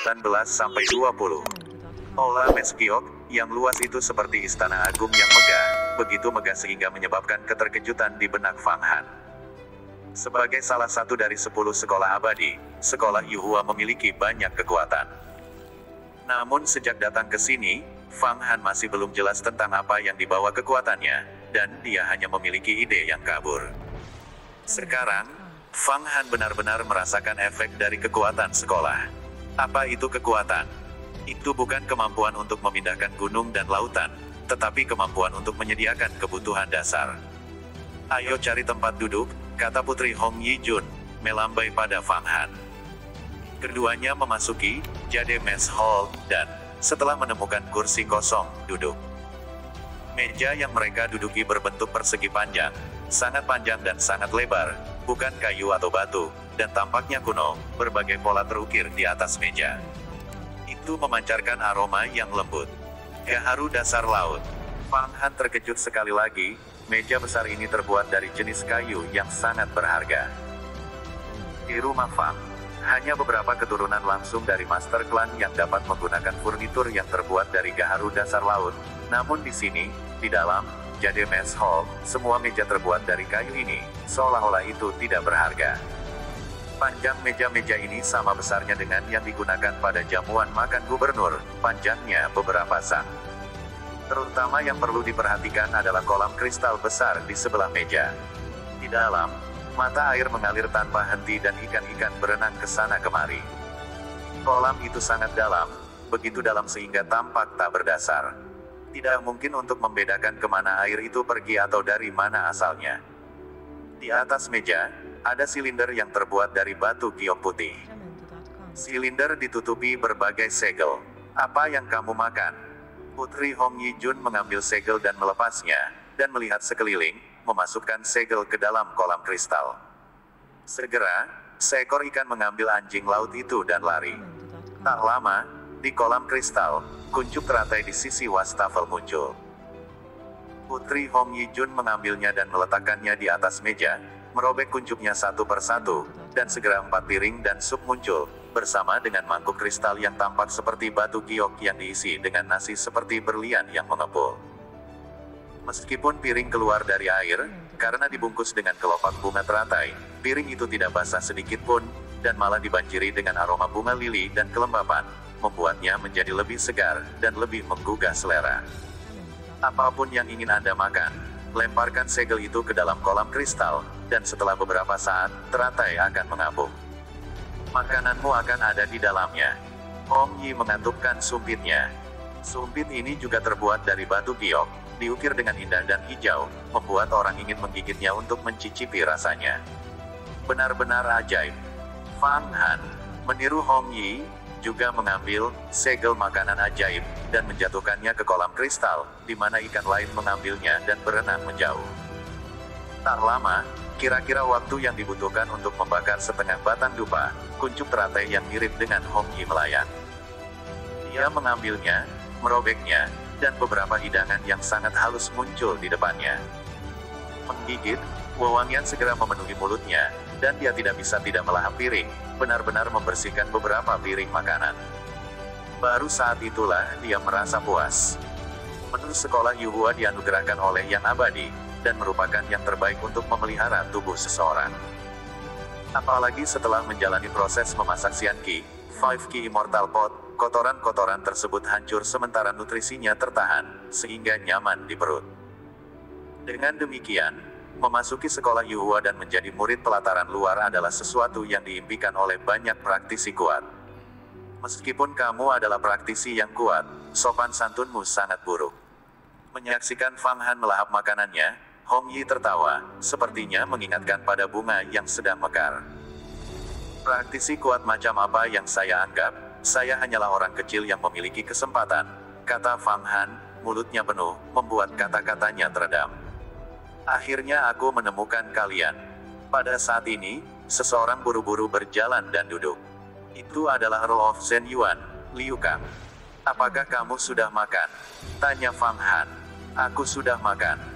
19-20. Aula Mesgiok, yang luas itu seperti istana agung yang megah, begitu megah sehingga menyebabkan keterkejutan di benak Fang Han. Sebagai salah satu dari 10 sekolah abadi, sekolah Yuhua memiliki banyak kekuatan. Namun sejak datang ke sini, Fang Han masih belum jelas tentang apa yang dibawa kekuatannya, dan dia hanya memiliki ide yang kabur. Sekarang, Fang Han benar-benar merasakan efek dari kekuatan sekolah. Apa itu kekuatan? Itu bukan kemampuan untuk memindahkan gunung dan lautan, tetapi kemampuan untuk menyediakan kebutuhan dasar. Ayo cari tempat duduk, kata Putri Hong Yi-jun, melambai pada Fang Han. Keduanya memasuki Jade Mess Hall, dan setelah menemukan kursi kosong, duduk. Meja yang mereka duduki berbentuk persegi panjang, sangat panjang dan sangat lebar, bukan kayu atau batu, dan tampaknya kuno, berbagai pola terukir di atas meja. Itu memancarkan aroma yang lembut. Gaharu dasar laut. Fang Han terkejut sekali lagi, meja besar ini terbuat dari jenis kayu yang sangat berharga. Di rumah Fang, hanya beberapa keturunan langsung dari Master Clan yang dapat menggunakan furnitur yang terbuat dari gaharu dasar laut. Namun di sini, di dalam Jade Mess Hall, semua meja terbuat dari kayu ini, seolah-olah itu tidak berharga. Panjang meja-meja ini sama besarnya dengan yang digunakan pada jamuan makan gubernur, panjangnya beberapa sang. Terutama yang perlu diperhatikan adalah kolam kristal besar di sebelah meja. Di dalam, mata air mengalir tanpa henti dan ikan-ikan berenang ke sana kemari. Kolam itu sangat dalam, begitu dalam sehingga tampak tak berdasar. Tidak mungkin untuk membedakan kemana air itu pergi atau dari mana asalnya. Di atas meja, ada silinder yang terbuat dari batu giok putih. Silinder ditutupi berbagai segel. Apa yang kamu makan? Putri Hong Yi-jun mengambil segel dan melepasnya, dan melihat sekeliling, memasukkan segel ke dalam kolam kristal. Segera, seekor ikan mengambil anjing laut itu dan lari. Tak lama, di kolam kristal, kuncup teratai di sisi wastafel muncul. Putri Hong Yi-jun mengambilnya dan meletakkannya di atas meja, merobek kuncupnya satu persatu, dan segera 4 piring dan sup muncul, bersama dengan mangkuk kristal yang tampak seperti batu giok yang diisi dengan nasi seperti berlian yang mengepul. Meskipun piring keluar dari air, karena dibungkus dengan kelopak bunga teratai, piring itu tidak basah sedikit pun, dan malah dibanjiri dengan aroma bunga lili dan kelembapan, membuatnya menjadi lebih segar, dan lebih menggugah selera. Apapun yang ingin Anda makan, lemparkan segel itu ke dalam kolam kristal, dan setelah beberapa saat, teratai akan mengapung. Makananmu akan ada di dalamnya. Hong Yi mengatupkan sumpitnya. Sumpit ini juga terbuat dari batu giok, diukir dengan indah dan hijau, membuat orang ingin menggigitnya untuk mencicipi rasanya. Benar-benar ajaib. Fang Han meniru Hong Yi, juga mengambil segel makanan ajaib, dan menjatuhkannya ke kolam kristal, di mana ikan lain mengambilnya dan berenang menjauh. Tak lama, kira-kira waktu yang dibutuhkan untuk membakar setengah batang dupa, kuncup teratai yang mirip dengan Hong Yi melayang. Dia mengambilnya, merobeknya, dan beberapa hidangan yang sangat halus muncul di depannya. Menggigit, wewangian segera memenuhi mulutnya, dan dia tidak bisa tidak melahap piring, benar-benar membersihkan beberapa piring makanan. Baru saat itulah dia merasa puas. Menu sekolah Yuhua dianugerahkan oleh Yang Abadi, dan merupakan yang terbaik untuk memelihara tubuh seseorang. Apalagi setelah menjalani proses memasak Xianqi, 5Qi Immortal Pot, kotoran-kotoran tersebut hancur sementara nutrisinya tertahan, sehingga nyaman di perut. Dengan demikian, memasuki sekolah Yuhua dan menjadi murid pelataran luar adalah sesuatu yang diimpikan oleh banyak praktisi kuat. Meskipun kamu adalah praktisi yang kuat, sopan santunmu sangat buruk. Menyaksikan Fang Han melahap makanannya, Hong Yi tertawa, sepertinya mengingatkan pada bunga yang sedang mekar. Praktisi kuat macam apa yang saya anggap, saya hanyalah orang kecil yang memiliki kesempatan, kata Fang Han, mulutnya penuh, membuat kata-katanya teredam. Akhirnya aku menemukan kalian. Pada saat ini, seseorang buru-buru berjalan dan duduk. Itu adalah Earl of Zhen Yuan, Liu Kang. Apakah kamu sudah makan? Tanya Fang Han. Aku sudah makan.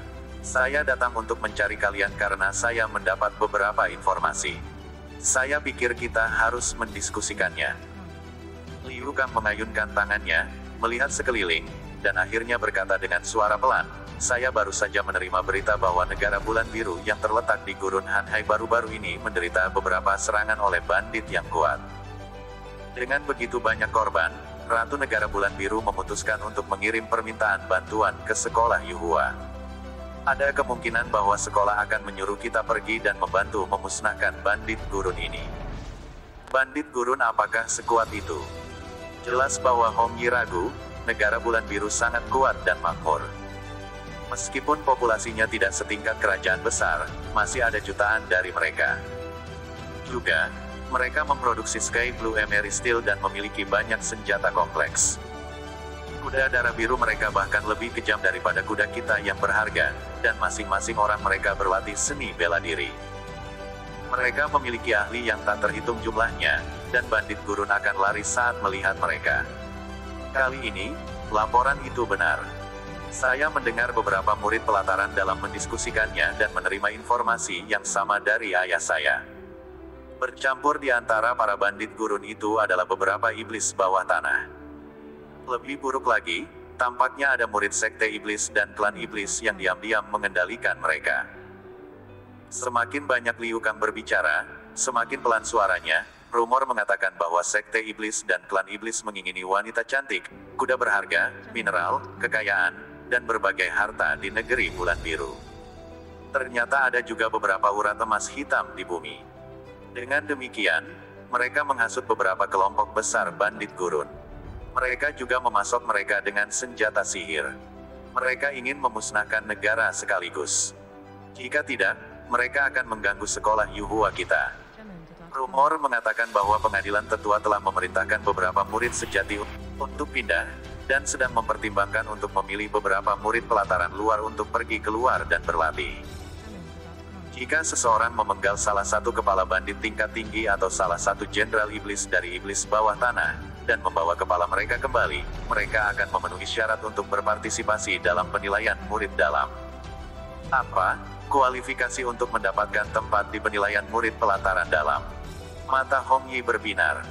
Saya datang untuk mencari kalian karena saya mendapat beberapa informasi. Saya pikir kita harus mendiskusikannya. Liu Kang mengayunkan tangannya, melihat sekeliling, dan akhirnya berkata dengan suara pelan, "Saya baru saja menerima berita bahwa negara bulan biru yang terletak di gurun Hanhai baru-baru ini menderita beberapa serangan oleh bandit yang kuat. Dengan begitu banyak korban, Ratu Negara Bulan Biru memutuskan untuk mengirim permintaan bantuan ke sekolah Yuhua. Ada kemungkinan bahwa sekolah akan menyuruh kita pergi dan membantu memusnahkan bandit gurun ini." Bandit gurun apakah sekuat itu? Jelas bahwa Hong Yi ragu, negara bulan biru sangat kuat dan makmur. Meskipun populasinya tidak setingkat kerajaan besar, masih ada jutaan dari mereka. Juga, mereka memproduksi Sky Blue Emery Steel dan memiliki banyak senjata kompleks. Kuda darah biru mereka bahkan lebih kejam daripada kuda kita yang berharga, dan masing-masing orang mereka berlatih seni bela diri. Mereka memiliki ahli yang tak terhitung jumlahnya, dan bandit gurun akan lari saat melihat mereka. Kali ini, laporan itu benar. Saya mendengar beberapa murid pelataran dalam mendiskusikannya dan menerima informasi yang sama dari ayah saya. Bercampur di antara para bandit gurun itu adalah beberapa iblis bawah tanah. Lebih buruk lagi, tampaknya ada murid sekte iblis dan klan iblis yang diam-diam mengendalikan mereka. Semakin banyak Liu Kang berbicara, semakin pelan suaranya. Rumor mengatakan bahwa sekte iblis dan klan iblis mengingini wanita cantik, kuda berharga, mineral, kekayaan, dan berbagai harta di negeri bulan biru. Ternyata ada juga beberapa urat emas hitam di bumi. Dengan demikian, mereka menghasut beberapa kelompok besar bandit gurun. Mereka juga memasok mereka dengan senjata sihir. Mereka ingin memusnahkan negara sekaligus. Jika tidak, mereka akan mengganggu sekolah Yuhua kita. Rumor mengatakan bahwa pengadilan tetua telah memerintahkan beberapa murid sejati untuk pindah, dan sedang mempertimbangkan untuk memilih beberapa murid pelataran luar untuk pergi keluar dan berlatih. Jika seseorang memenggal salah satu kepala bandit tingkat tinggi atau salah satu jenderal iblis dari iblis bawah tanah, dan membawa kepala mereka kembali, mereka akan memenuhi syarat untuk berpartisipasi dalam penilaian murid dalam. Apa? Kualifikasi untuk mendapatkan tempat di penilaian murid pelataran dalam. Mata Hong Yi berbinar.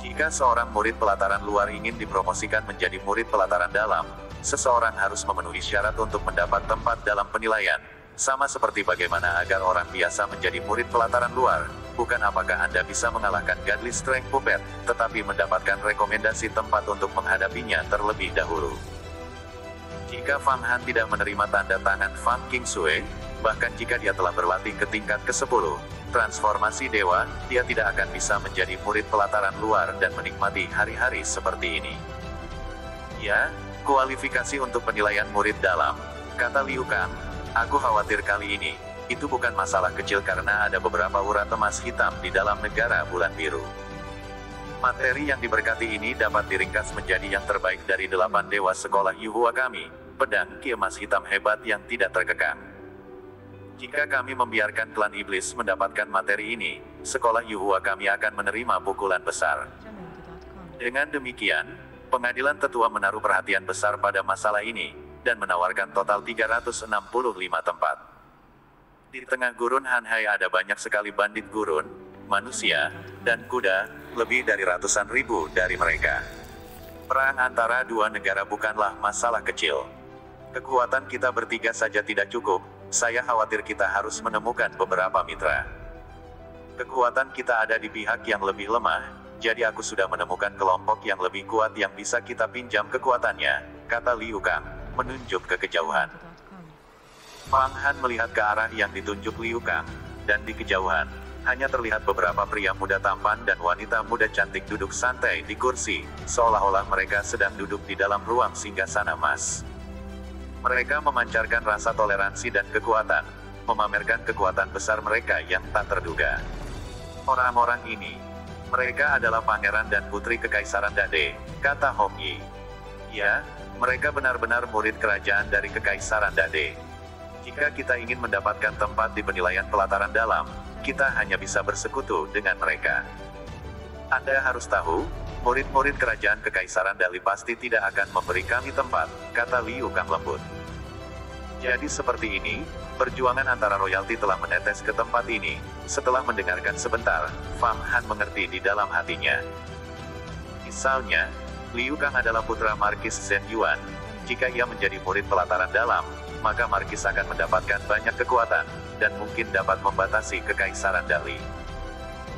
Jika seorang murid pelataran luar ingin dipromosikan menjadi murid pelataran dalam, seseorang harus memenuhi syarat untuk mendapat tempat dalam penilaian. Sama seperti bagaimana agar orang biasa menjadi murid pelataran luar, bukan apakah Anda bisa mengalahkan Godly Strength Puppet, tetapi mendapatkan rekomendasi tempat untuk menghadapinya terlebih dahulu. Jika Fang Han tidak menerima tanda tangan Fang Qingsui, bahkan jika dia telah berlatih ke tingkat ke-10, transformasi dewa, dia tidak akan bisa menjadi murid pelataran luar dan menikmati hari-hari seperti ini. Ya, kualifikasi untuk penilaian murid dalam, kata Liu Kang. Aku khawatir kali ini, itu bukan masalah kecil karena ada beberapa urat emas hitam di dalam negara bulan biru. Materi yang diberkati ini dapat diringkas menjadi yang terbaik dari 8 dewa sekolah Yuhua kami, pedang ki emas hitam hebat yang tidak terkekang. Jika kami membiarkan klan iblis mendapatkan materi ini, sekolah Yuhua kami akan menerima pukulan besar. Dengan demikian, pengadilan tetua menaruh perhatian besar pada masalah ini, dan menawarkan total 365 tempat. Di tengah gurun Hanhai ada banyak sekali bandit gurun, manusia, dan kuda, lebih dari ratusan ribu dari mereka. Perang antara dua negara bukanlah masalah kecil. Kekuatan kita bertiga saja tidak cukup, saya khawatir kita harus menemukan beberapa mitra. Kekuatan kita ada di pihak yang lebih lemah, jadi aku sudah menemukan kelompok yang lebih kuat yang bisa kita pinjam kekuatannya, kata Liu Kang, menunjuk ke kejauhan. Fang Han melihat ke arah yang ditunjuk Liu Kang, dan di kejauhan, hanya terlihat beberapa pria muda tampan dan wanita muda cantik duduk santai di kursi, seolah-olah mereka sedang duduk di dalam ruang singgasana emas. Mereka memancarkan rasa toleransi dan kekuatan, memamerkan kekuatan besar mereka yang tak terduga. Orang-orang ini, mereka adalah pangeran dan putri kekaisaran Dade, kata Hong Yi. Ya, mereka benar-benar murid kerajaan dari kekaisaran Dade. Jika kita ingin mendapatkan tempat di penilaian pelataran dalam, kita hanya bisa bersekutu dengan mereka. Anda harus tahu, murid-murid kerajaan kekaisaran Dali pasti tidak akan memberi kami tempat, kata Liu Kang lembut. Jadi seperti ini, perjuangan antara royalti telah menetes ke tempat ini. Setelah mendengarkan sebentar, Fang Han mengerti di dalam hatinya. Di Misalnya, Liu Kang adalah putra Markis Zhen Yuan. Jika ia menjadi murid pelataran dalam, maka Markis akan mendapatkan banyak kekuatan, dan mungkin dapat membatasi kekaisaran Dali.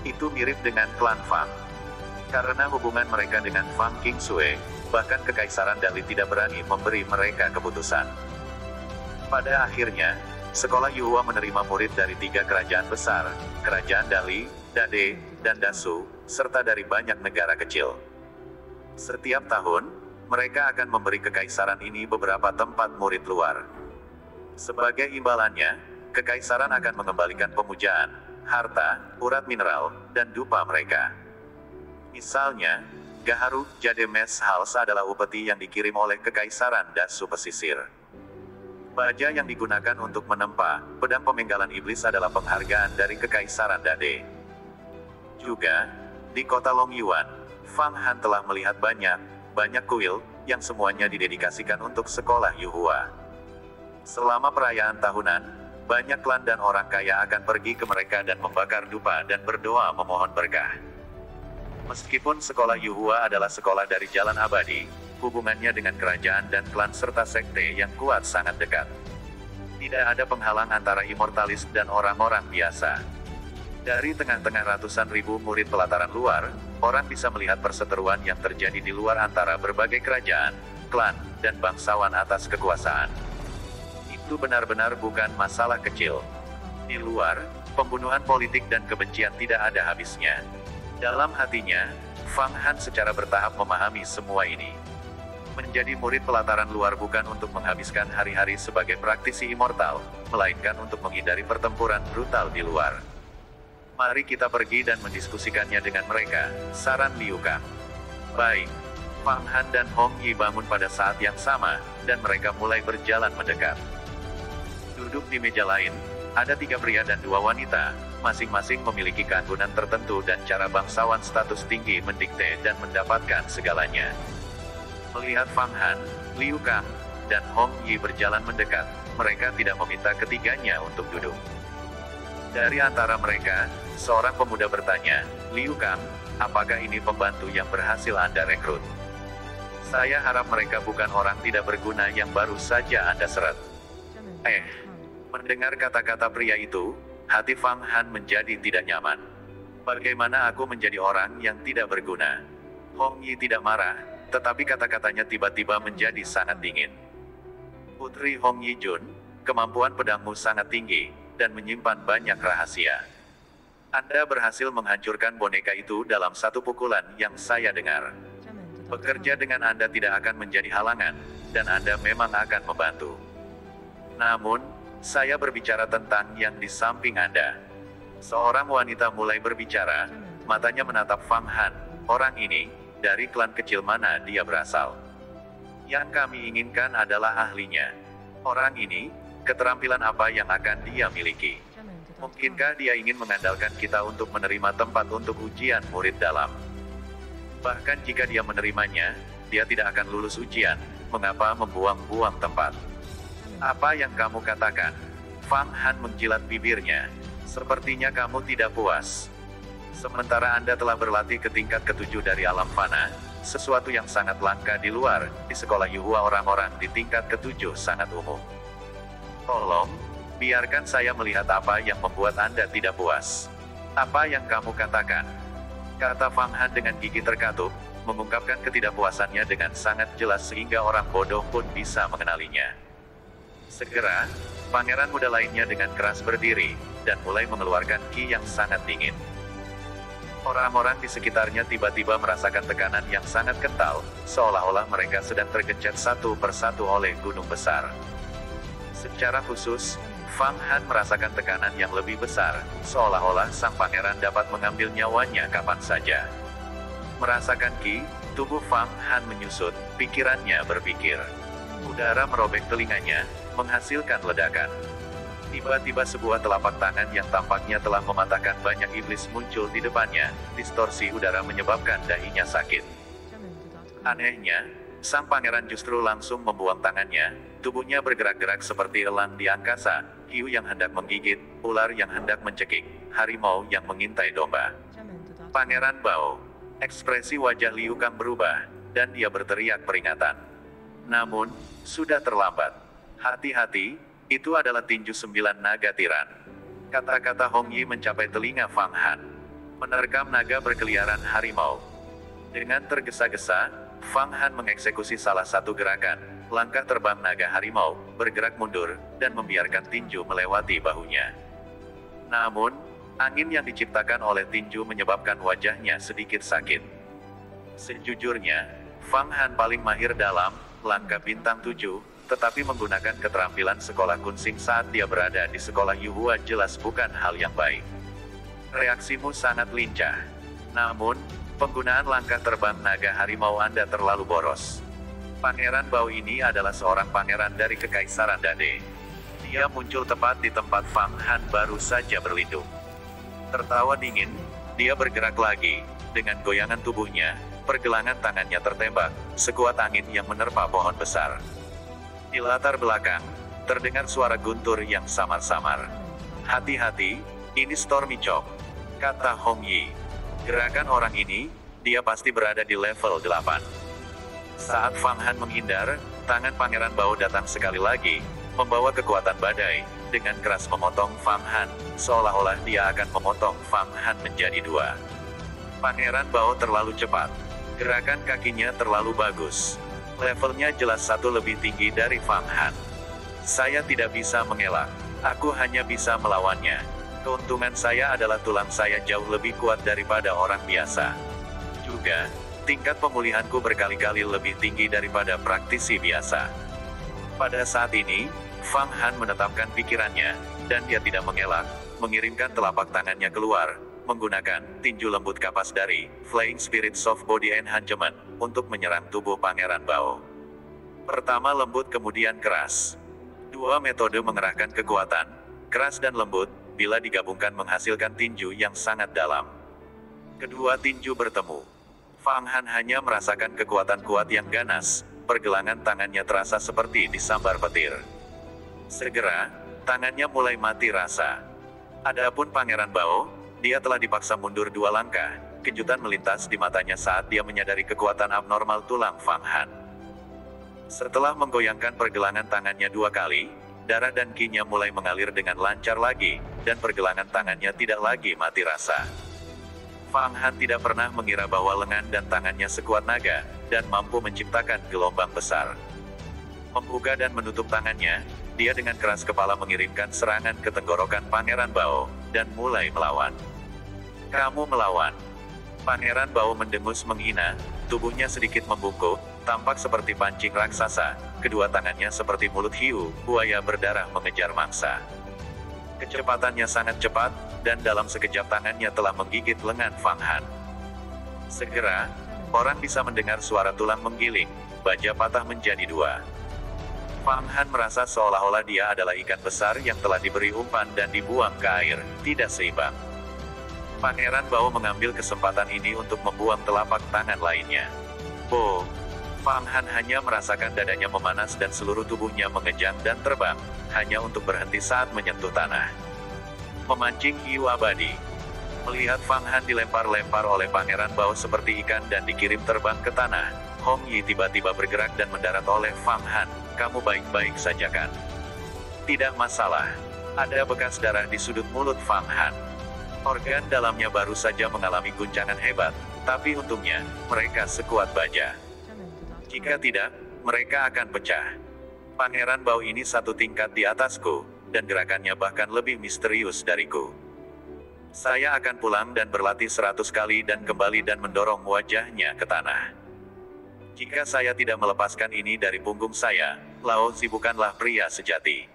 Itu mirip dengan klan Fang. Karena hubungan mereka dengan Fang Qingshui, bahkan kekaisaran Dali tidak berani memberi mereka keputusan. Pada akhirnya, sekolah Yuhua menerima murid dari 3 kerajaan besar, Kerajaan Dali, Dade, dan Dasu, serta dari banyak negara kecil. Setiap tahun, mereka akan memberi kekaisaran ini beberapa tempat murid luar. Sebagai imbalannya, kekaisaran akan mengembalikan pemujaan, harta, urat mineral, dan dupa mereka. Misalnya, Gaharu Jademes Hals adalah upeti yang dikirim oleh kekaisaran Dasu pesisir. Baja yang digunakan untuk menempa pedang pemenggalan iblis adalah penghargaan dari kekaisaran Dade. Juga, di kota Longyuan, Fang Han telah melihat banyak kuil, yang semuanya didedikasikan untuk sekolah Yuhua. Selama perayaan tahunan, banyak klan dan orang kaya akan pergi ke mereka dan membakar dupa dan berdoa memohon berkah. Meskipun sekolah Yuhua adalah sekolah dari jalan abadi, hubungannya dengan kerajaan dan klan serta sekte yang kuat sangat dekat. Tidak ada penghalang antara immortalis dan orang-orang biasa. Dari tengah-tengah ratusan ribu murid pelataran luar, orang bisa melihat perseteruan yang terjadi di luar antara berbagai kerajaan, klan, dan bangsawan atas kekuasaan. Itu benar-benar bukan masalah kecil. Di luar, pembunuhan politik dan kebencian tidak ada habisnya. Dalam hatinya, Fang Han secara bertahap memahami semua ini. Menjadi murid pelataran luar bukan untuk menghabiskan hari-hari sebagai praktisi immortal, melainkan untuk menghindari pertempuran brutal di luar. Mari kita pergi dan mendiskusikannya dengan mereka, saran Liu Kang. Baik. Fang Han dan Hong Yi bangun pada saat yang sama, dan mereka mulai berjalan mendekat. Duduk di meja lain, ada 3 pria dan 2 wanita, masing-masing memiliki keanggunan tertentu dan cara bangsawan status tinggi mendikte dan mendapatkan segalanya. Melihat Fang Han, Liu Kang, dan Hong Yi berjalan mendekat, mereka tidak meminta ketiganya untuk duduk. Dari antara mereka, seorang pemuda bertanya, Liu Kang, apakah ini pembantu yang berhasil Anda rekrut? Saya harap mereka bukan orang tidak berguna yang baru saja Anda seret. Mendengar kata-kata pria itu, hati Fang Han menjadi tidak nyaman. Bagaimana aku menjadi orang yang tidak berguna? Hong Yi tidak marah, tetapi kata-katanya tiba-tiba menjadi sangat dingin. Putri Hong Yi Jun, kemampuan pedangmu sangat tinggi, dan menyimpan banyak rahasia. Anda berhasil menghancurkan boneka itu dalam satu pukulan yang saya dengar. Bekerja dengan Anda tidak akan menjadi halangan, dan Anda memang akan membantu. Namun, saya berbicara tentang yang di samping Anda. Seorang wanita mulai berbicara, matanya menatap Fang Han. Orang ini, dari klan kecil mana dia berasal? Yang kami inginkan adalah ahlinya. Orang ini, keterampilan apa yang akan dia miliki? Mungkinkah dia ingin mengandalkan kita untuk menerima tempat untuk ujian murid dalam? Bahkan jika dia menerimanya, dia tidak akan lulus ujian. Mengapa membuang-buang tempat? Apa yang kamu katakan? Fang Han menjilat bibirnya. Sepertinya kamu tidak puas. Sementara Anda telah berlatih ke tingkat ke-7 dari alam fana, sesuatu yang sangat langka di luar, di sekolah Yuhua orang-orang di tingkat ke-7 sangat umum. Tolong, biarkan saya melihat apa yang membuat Anda tidak puas. Apa yang kamu katakan? Kata Fang Han dengan gigi terkatup, mengungkapkan ketidakpuasannya dengan sangat jelas sehingga orang bodoh pun bisa mengenalinya. Segera, pangeran muda lainnya dengan keras berdiri, dan mulai mengeluarkan ki yang sangat dingin. Orang-orang di sekitarnya tiba-tiba merasakan tekanan yang sangat kental, seolah-olah mereka sedang tergencet satu persatu oleh gunung besar. Secara khusus, Fang Han merasakan tekanan yang lebih besar, seolah-olah sang pangeran dapat mengambil nyawanya kapan saja. Merasakan ki, tubuh Fang Han menyusut, pikirannya berpikir. Udara merobek telinganya, menghasilkan ledakan. Tiba-tiba sebuah telapak tangan yang tampaknya telah mematahkan banyak iblis muncul di depannya, distorsi udara menyebabkan dahinya sakit. Anehnya, sang pangeran justru langsung membuang tangannya, tubuhnya bergerak-gerak seperti elang di angkasa, hiu yang hendak menggigit, ular yang hendak mencekik, harimau yang mengintai domba. Pangeran Bao, Ekspresi wajah Liu Kang berubah, dan dia berteriak peringatan. Namun, sudah terlambat. Hati-hati, itu adalah tinju 9 naga tiran. Kata-kata Hong Yi mencapai telinga Fang Han. Menerkam naga berkeliaran harimau. Dengan tergesa-gesa, Fang Han mengeksekusi salah satu gerakan, langkah terbang naga harimau, bergerak mundur, dan membiarkan tinju melewati bahunya. Namun, angin yang diciptakan oleh tinju menyebabkan wajahnya sedikit sakit. Sejujurnya, Fang Han paling mahir dalam langkah bintang 7, tetapi menggunakan keterampilan sekolah kunsing saat dia berada di sekolah Yuhua jelas bukan hal yang baik. Reaksimu sangat lincah. Namun, penggunaan langkah terbang naga harimau Anda terlalu boros. Pangeran Bao ini adalah seorang pangeran dari Kekaisaran Dade. Dia muncul tepat di tempat Fang Han baru saja berlindung. Tertawa dingin, dia bergerak lagi. Dengan goyangan tubuhnya, pergelangan tangannya tertembak, sekuat angin yang menerpa pohon besar. Di latar belakang, terdengar suara guntur yang samar-samar. Hati-hati, ini Stormy Chop, kata Hong Yi. Gerakan orang ini, dia pasti berada di level 8. Saat Fang Han menghindar, tangan Pangeran Bao datang sekali lagi, membawa kekuatan badai, dengan keras memotong Fang Han, seolah-olah dia akan memotong Fang Han menjadi 2. Pangeran Bao terlalu cepat. Gerakan kakinya terlalu bagus. Levelnya jelas satu lebih tinggi dari Fang Han. Saya tidak bisa mengelak. Aku hanya bisa melawannya. Keuntungan saya adalah tulang saya jauh lebih kuat daripada orang biasa. Juga, tingkat pemulihanku berkali-kali lebih tinggi daripada praktisi biasa. Pada saat ini, Fang Han menetapkan pikirannya, dan dia tidak mengelak, mengirimkan telapak tangannya keluar, menggunakan tinju lembut kapas dari Flying Spirit Soft Body Enhancement untuk menyerang tubuh Pangeran Bao. Pertama lembut kemudian keras. Dua metode mengerahkan kekuatan, keras dan lembut, bila digabungkan menghasilkan tinju yang sangat dalam. Kedua tinju bertemu. Fang Han hanya merasakan kekuatan kuat yang ganas, pergelangan tangannya terasa seperti disambar petir. Segera, tangannya mulai mati rasa. Adapun Pangeran Bao, dia telah dipaksa mundur 2 langkah, kejutan melintas di matanya saat dia menyadari kekuatan abnormal tulang Fang Han. Setelah menggoyangkan pergelangan tangannya 2 kali, darah dan qi-nya mulai mengalir dengan lancar lagi, dan pergelangan tangannya tidak lagi mati rasa. Fang Han tidak pernah mengira bahwa lengan dan tangannya sekuat naga, dan mampu menciptakan gelombang besar. Membuka dan menutup tangannya, dia dengan keras kepala mengirimkan serangan ke tenggorokan Pangeran Bao, dan mulai melawan. Kamu melawan. Pangeran Bao mendengus menghina, tubuhnya sedikit membungkuk, tampak seperti pancing raksasa, kedua tangannya seperti mulut hiu, buaya berdarah mengejar mangsa. Kecepatannya sangat cepat, dan dalam sekejap tangannya telah menggigit lengan Fang Han. Segera, orang bisa mendengar suara tulang menggiling, baja patah menjadi 2. Fang Han merasa seolah-olah dia adalah ikan besar yang telah diberi umpan dan dibuang ke air, tidak seimbang. Pangeran Bao mengambil kesempatan ini untuk membuang telapak tangan lainnya. Bo! Fang Han hanya merasakan dadanya memanas dan seluruh tubuhnya mengejang dan terbang, hanya untuk berhenti saat menyentuh tanah. Memancing hiu abadi. Melihat Fang Han dilempar-lempar oleh Pangeran Bao seperti ikan dan dikirim terbang ke tanah, Hong Yi tiba-tiba bergerak dan mendarat oleh Fang Han. Kamu baik-baik saja kan? Tidak masalah. Ada bekas darah di sudut mulut Fang Han. Organ dalamnya baru saja mengalami guncangan hebat, tapi untungnya, mereka sekuat baja. Jika tidak, mereka akan pecah. Pangeran Bao ini satu tingkat di atasku, dan gerakannya bahkan lebih misterius dariku. Saya akan pulang dan berlatih 100 kali dan kembali dan mendorong wajahnya ke tanah. Jika saya tidak melepaskan ini dari punggung saya, Lao Zi bukanlah pria sejati.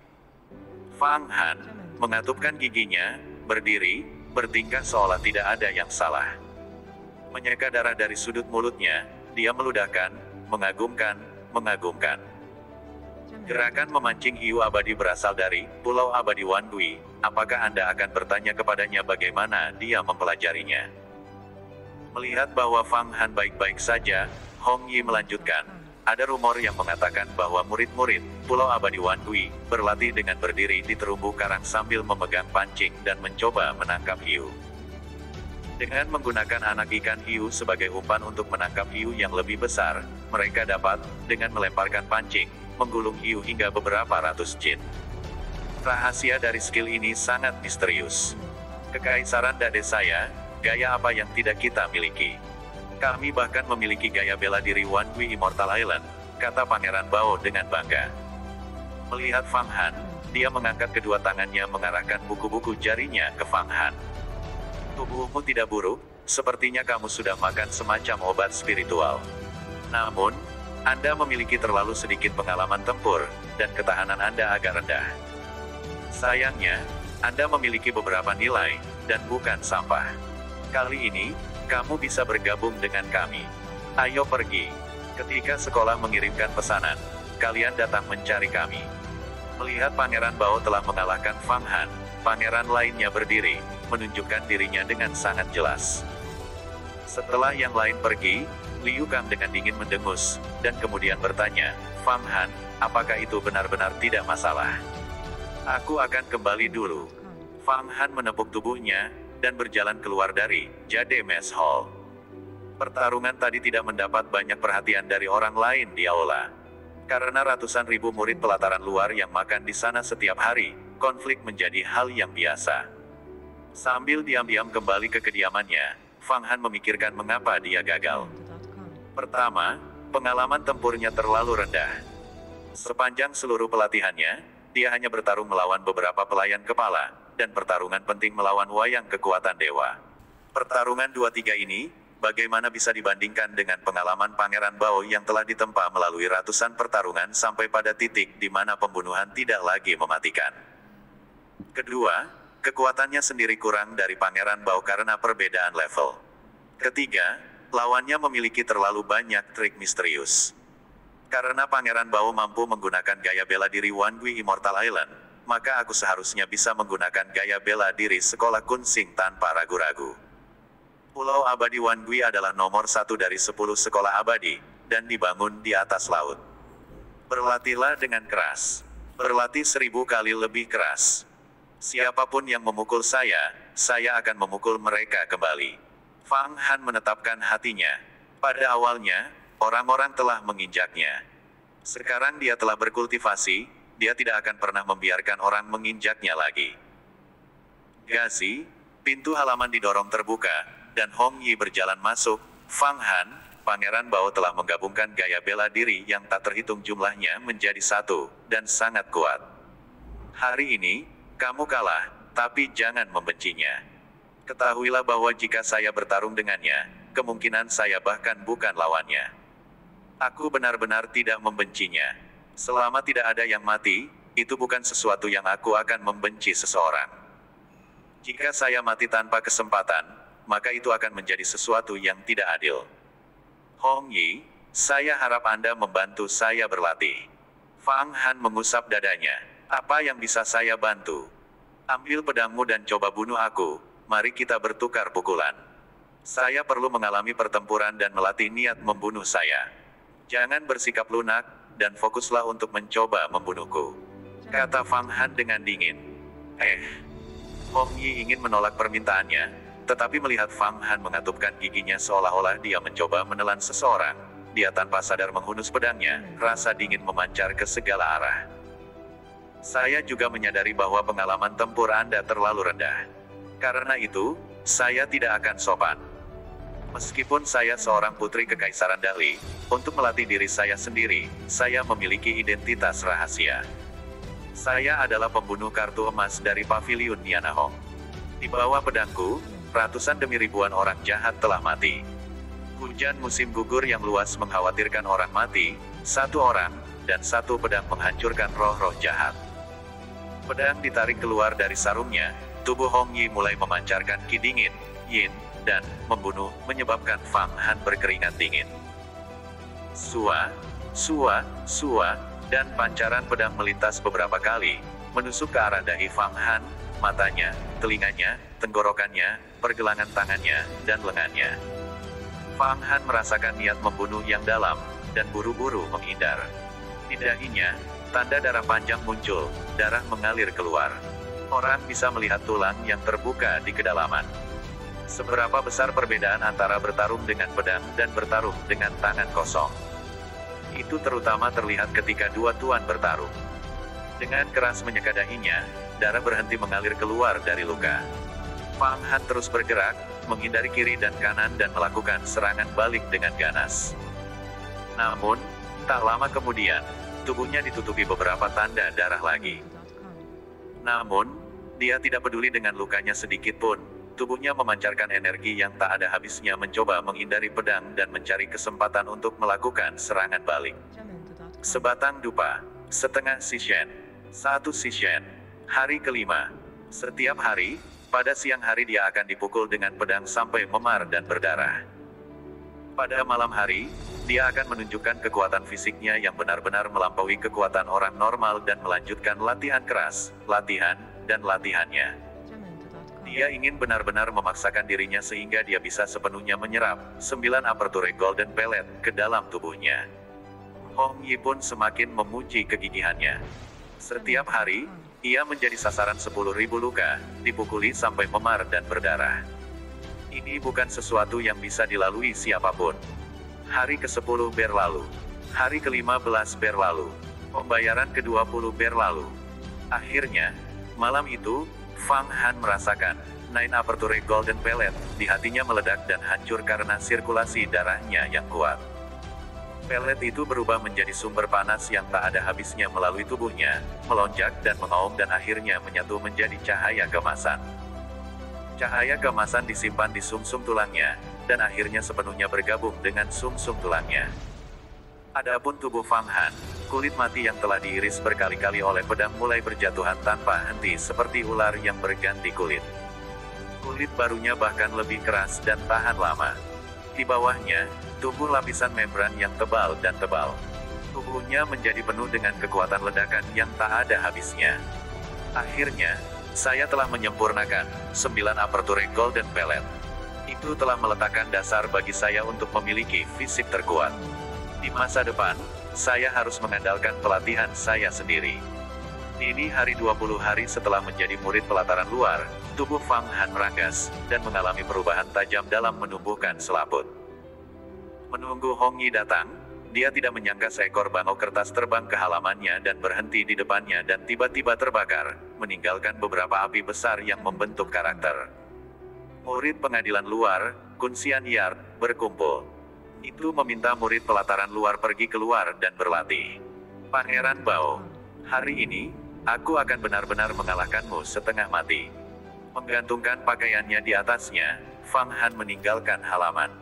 Fang Han mengatupkan giginya, berdiri, bertingkah seolah tidak ada yang salah. Menyeka darah dari sudut mulutnya, dia meludahkan, mengagumkan. Gerakan memancing hiu abadi berasal dari Pulau Abadi Wan Dui. Apakah Anda akan bertanya kepadanya bagaimana dia mempelajarinya? Melihat bahwa Fang Han baik-baik saja, Hong Yi melanjutkan. Ada rumor yang mengatakan bahwa murid-murid Pulau Abadi Wan Dui berlatih dengan berdiri di terumbu karang sambil memegang pancing dan mencoba menangkap hiu. Dengan menggunakan anak ikan hiu sebagai umpan untuk menangkap hiu yang lebih besar, mereka dapat, dengan melemparkan pancing, menggulung hiu hingga beberapa ratus jin. Rahasia dari skill ini sangat misterius. Kekaisaran Dade saya, gaya apa yang tidak kita miliki? Kami bahkan memiliki gaya bela diri One Gui Immortal Island, kata Pangeran Bao dengan bangga. Melihat Fang Han, dia mengangkat kedua tangannya mengarahkan buku-buku jarinya ke Fang Han. Tubuhmu tidak buruk, sepertinya kamu sudah makan semacam obat spiritual. Namun, Anda memiliki terlalu sedikit pengalaman tempur, dan ketahanan Anda agak rendah. Sayangnya, Anda memiliki beberapa nilai, dan bukan sampah. Kali ini, kamu bisa bergabung dengan kami. Ayo pergi. Ketika sekolah mengirimkan pesanan, kalian datang mencari kami. Melihat Pangeran Bao telah mengalahkan Fang Han, pangeran lainnya berdiri, menunjukkan dirinya dengan sangat jelas. Setelah yang lain pergi, Liu Kang dengan dingin mendengus, dan kemudian bertanya, Fang Han, apakah itu benar-benar tidak masalah? Aku akan kembali dulu. Fang Han menepuk tubuhnya, dan berjalan keluar dari Jade Mess Hall. Pertarungan tadi tidak mendapat banyak perhatian dari orang lain di aula. Karena ratusan ribu murid pelataran luar yang makan di sana setiap hari, konflik menjadi hal yang biasa. Sambil diam-diam kembali ke kediamannya, Fang Han memikirkan mengapa dia gagal. Pertama, pengalaman tempurnya terlalu rendah. Sepanjang seluruh pelatihannya, dia hanya bertarung melawan beberapa pelayan kepala, dan pertarungan penting melawan wayang kekuatan dewa. Pertarungan 2-3 ini, bagaimana bisa dibandingkan dengan pengalaman Pangeran Bao yang telah ditempa melalui ratusan pertarungan sampai pada titik di mana pembunuhan tidak lagi mematikan. Kedua, kekuatannya sendiri kurang dari Pangeran Bao karena perbedaan level. Ketiga, lawannya memiliki terlalu banyak trik misterius. Karena Pangeran Bao mampu menggunakan gaya bela diri One Gui Immortal Island, maka aku seharusnya bisa menggunakan gaya bela diri sekolah Kunsing tanpa ragu-ragu. Pulau Abadi One Gui adalah nomor 1 dari 10 sekolah abadi, dan dibangun di atas laut. Berlatihlah dengan keras. Berlatih 1000 kali lebih keras. Siapapun yang memukul saya akan memukul mereka kembali. Fang Han menetapkan hatinya. Pada awalnya, orang-orang telah menginjaknya. Sekarang dia telah berkultivasi, dia tidak akan pernah membiarkan orang menginjaknya lagi. Gazi, pintu halaman didorong terbuka, dan Hong Yi berjalan masuk. Fang Han, Pangeran Bao telah menggabungkan gaya bela diri yang tak terhitung jumlahnya menjadi satu, dan sangat kuat. Hari ini, kamu kalah, tapi jangan membencinya. Ketahuilah bahwa jika saya bertarung dengannya, kemungkinan saya bahkan bukan lawannya. Aku benar-benar tidak membencinya. Selama tidak ada yang mati, itu bukan sesuatu yang aku akan membenci seseorang. Jika saya mati tanpa kesempatan, maka itu akan menjadi sesuatu yang tidak adil. Hong Yi, saya harap Anda membantu saya berlatih. Fang Han mengusap dadanya. Apa yang bisa saya bantu? Ambil pedangmu dan coba bunuh aku, mari kita bertukar pukulan. Saya perlu mengalami pertempuran dan melatih niat membunuh saya. Jangan bersikap lunak, dan fokuslah untuk mencoba membunuhku, kata Fang Han dengan dingin. Hong Yi ingin menolak permintaannya, tetapi melihat Fang Han mengatupkan giginya seolah-olah dia mencoba menelan seseorang, dia tanpa sadar menghunus pedangnya, rasa dingin memancar ke segala arah. Saya juga menyadari bahwa pengalaman tempur Anda terlalu rendah. Karena itu, saya tidak akan sopan. Meskipun saya seorang putri Kekaisaran Dali, untuk melatih diri saya sendiri, saya memiliki identitas rahasia. Saya adalah pembunuh kartu emas dari Paviliun Nianahong. Di bawah pedangku, ratusan demi ribuan orang jahat telah mati. Hujan musim gugur yang luas mengkhawatirkan orang mati, satu orang, dan satu pedang menghancurkan roh-roh jahat. Pedang ditarik keluar dari sarungnya, tubuh Hong Yi mulai memancarkan ki dingin, yin, dan membunuh, menyebabkan Fang Han berkeringat dingin. Sua, dan pancaran pedang melintas beberapa kali, menusuk ke arah dahi Fang Han, matanya, telinganya, tenggorokannya, pergelangan tangannya, dan lengannya. Fang Han merasakan niat membunuh yang dalam, dan buru-buru menghindar. Di dahinya, tanda darah panjang muncul, darah mengalir keluar. Orang bisa melihat tulang yang terbuka di kedalaman. Seberapa besar perbedaan antara bertarung dengan pedang dan bertarung dengan tangan kosong? Itu terutama terlihat ketika dua tuan bertarung. Dengan keras menyeka dahinya, darah berhenti mengalir keluar dari luka. Fang Han terus bergerak, menghindari kiri dan kanan dan melakukan serangan balik dengan ganas. Namun, tak lama kemudian, tubuhnya ditutupi beberapa tanda darah lagi. Namun, dia tidak peduli dengan lukanya sedikit pun. Tubuhnya memancarkan energi yang tak ada habisnya mencoba menghindari pedang dan mencari kesempatan untuk melakukan serangan balik. Sebatang dupa, setengah sishen, 1 sishen. Hari kelima. Setiap hari, pada siang hari dia akan dipukul dengan pedang sampai memar dan berdarah. Pada malam hari, dia akan menunjukkan kekuatan fisiknya yang benar-benar melampaui kekuatan orang normal dan melanjutkan latihan keras, latihan, dan latihannya. Dia ingin benar-benar memaksakan dirinya sehingga dia bisa sepenuhnya menyerap 9 aperture golden pellet ke dalam tubuhnya. Hong Yi pun semakin memuji kegigihannya. Setiap hari, ia menjadi sasaran 10.000 luka, dipukuli sampai memar dan berdarah. Ini bukan sesuatu yang bisa dilalui siapapun. Hari ke-10 berlalu. Hari ke-15 berlalu. Pembayaran ke-20 berlalu. Akhirnya, malam itu, Fang Han merasakan 9 aperture golden pellet di hatinya meledak dan hancur karena sirkulasi darahnya yang kuat. Pellet itu berubah menjadi sumber panas yang tak ada habisnya melalui tubuhnya, melonjak dan mengaum dan akhirnya menyatu menjadi cahaya keemasan. Cahaya keemasan disimpan di sumsum tulangnya, dan akhirnya sepenuhnya bergabung dengan sumsum tulangnya. Adapun tubuh Fang Han, kulit mati yang telah diiris berkali-kali oleh pedang mulai berjatuhan tanpa henti seperti ular yang berganti kulit. Kulit barunya bahkan lebih keras dan tahan lama. Di bawahnya, tumbuh lapisan membran yang tebal dan tebal. Tubuhnya menjadi penuh dengan kekuatan ledakan yang tak ada habisnya. Akhirnya, saya telah menyempurnakan 9 aperture golden pellet. Itu telah meletakkan dasar bagi saya untuk memiliki fisik terkuat. Di masa depan, saya harus mengandalkan pelatihan saya sendiri. Ini hari 20 hari setelah menjadi murid pelataran luar, tubuh Fang Han meranggas, dan mengalami perubahan tajam dalam menumbuhkan selaput. Menunggu Hong Yi datang, dia tidak menyangka seekor bangau kertas terbang ke halamannya dan berhenti di depannya dan tiba-tiba terbakar, meninggalkan beberapa api besar yang membentuk karakter. Murid pengadilan luar, Kun Xian Yard, berkumpul. Itu meminta murid pelataran luar pergi keluar dan berlatih. Pangeran Bao, hari ini, aku akan benar-benar mengalahkanmu setengah mati. Menggantungkan pakaiannya di atasnya, Fang Han meninggalkan halaman.